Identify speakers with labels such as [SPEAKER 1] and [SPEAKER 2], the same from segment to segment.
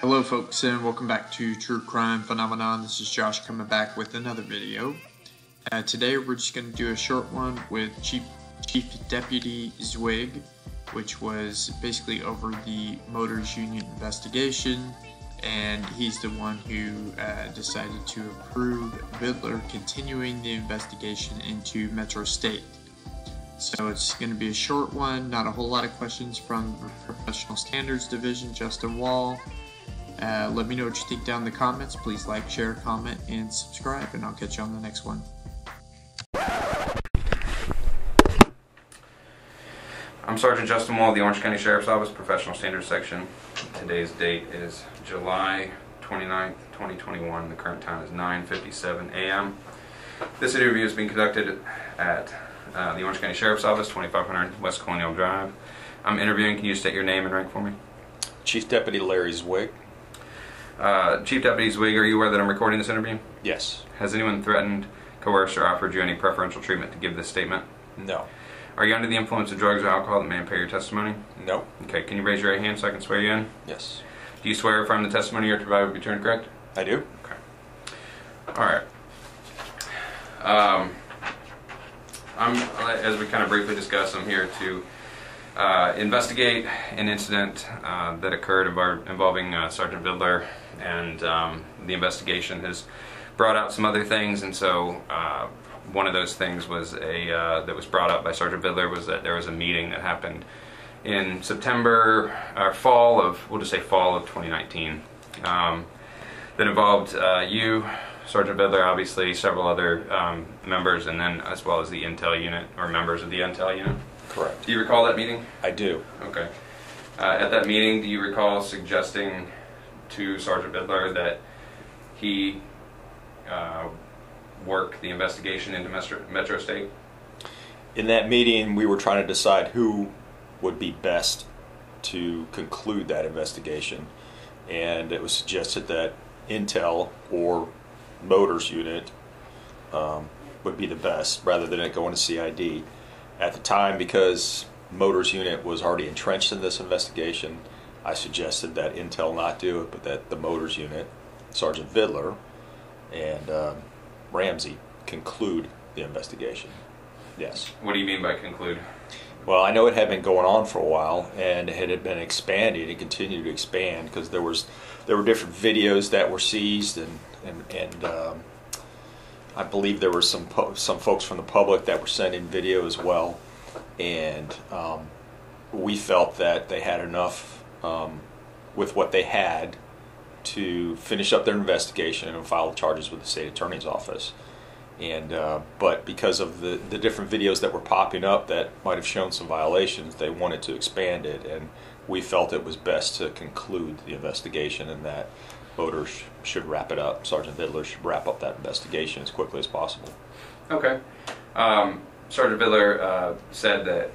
[SPEAKER 1] Hello folks, and welcome back to True Crime Phenomenon. This is Josh coming back with another video. Today we're just going to do a short one with Chief Deputy Zweig, which was basically over the Motors Union investigation, and he's the one who decided to approve Vidler continuing the investigation into Metro State. So it's going to be a short one, not a whole lot of questions from the Professional Standards Division, Justin Wall. Let me know what you think down in the comments. Please like, share, comment, and subscribe, and I'll catch you on the next one.
[SPEAKER 2] I'm Sergeant Justin Wall of the Orange County Sheriff's Office, Professional Standards Section. Today's date is July 29th, 2021. The current time is 9:57 a.m. This interview is being conducted at the Orange County Sheriff's Office, 2500 West Colonial Drive. I'm interviewing. Can you state your name and rank for me?
[SPEAKER 3] Chief Deputy Larry Zwieg.
[SPEAKER 2] Chief Deputy Zweig, are you aware that I'm recording this interview?
[SPEAKER 3] Yes.
[SPEAKER 2] Has anyone threatened, coerced, or offered you any preferential treatment to give this statement?
[SPEAKER 3] No.
[SPEAKER 2] Are you under the influence of drugs or alcohol that may impair your testimony?
[SPEAKER 3] No.
[SPEAKER 2] Okay, can you raise your right hand so I can swear you in?
[SPEAKER 3] Yes.
[SPEAKER 2] Do you swear affirm the testimony you're to provide will be true and correct?
[SPEAKER 3] I do.
[SPEAKER 2] Okay. Alright. As we kind of briefly discussed, I'm here to investigate an incident that occurred involving Sergeant Vidler, and the investigation has brought out some other things, and so one of those things was that was brought up by Sergeant Vidler was that there was a meeting that happened in September, or we'll just say fall of 2019, that involved you, Sergeant Vidler, obviously several other members, and then as well as the intel unit, or members of the intel unit.
[SPEAKER 3] Correct.
[SPEAKER 2] Do you recall that meeting?
[SPEAKER 3] I do.
[SPEAKER 2] Okay. At that meeting, do you recall suggesting to Sergeant Vidler that he work the investigation into Metro State?
[SPEAKER 3] In that meeting, we were trying to decide who would be best to conclude that investigation, and it was suggested that Intel or Motors Unit would be the best, rather than it going to CID. At the time, because Motors Unit was already entrenched in this investigation, I suggested that Intel not do it, but that the Motors Unit, Sergeant Vidler, and Ramsey conclude the investigation. Yes.
[SPEAKER 2] What do you mean by conclude?
[SPEAKER 3] Well, I know it had been going on for a while, and it had been expanding. It continued to expand because there were different videos that were seized, and I believe there were some folks from the public that were sending video as well, and we felt that they had enough with what they had to finish up their investigation and file charges with the state attorney's office. And but because of the different videos that were popping up that might have shown some violations, they wanted to expand it, and we felt it was best to conclude the investigation, and that Motors should wrap it up. Sergeant Vidler should wrap up that investigation as quickly as possible. Okay.
[SPEAKER 2] Sergeant Vidler said that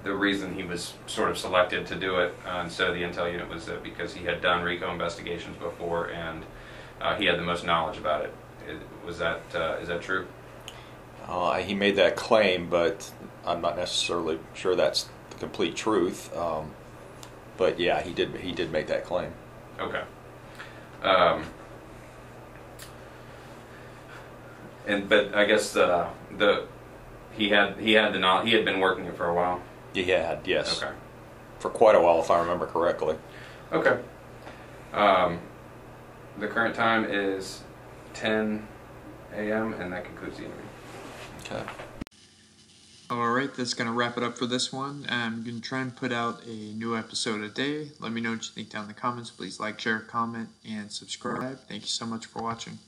[SPEAKER 2] the reason he was sort of selected to do it instead of the intel unit was that because he had done RICO investigations before, and he had the most knowledge about it. Is that true?
[SPEAKER 3] He made that claim, but I'm not necessarily sure that's the complete truth. But yeah, he did make that claim.
[SPEAKER 2] Okay. But I guess he had the knowledge. He had been working it for a while.
[SPEAKER 3] He had, yes.
[SPEAKER 2] Okay.
[SPEAKER 3] For quite a while, if I remember correctly.
[SPEAKER 2] Okay. The current time is 10 a.m. and that concludes the interview.
[SPEAKER 3] Okay.
[SPEAKER 1] Alright, that's going to wrap it up for this one. I'm going to try and put out a new episode a day. Let me know what you think down in the comments. Please like, share, comment, and subscribe. Thank you so much for watching.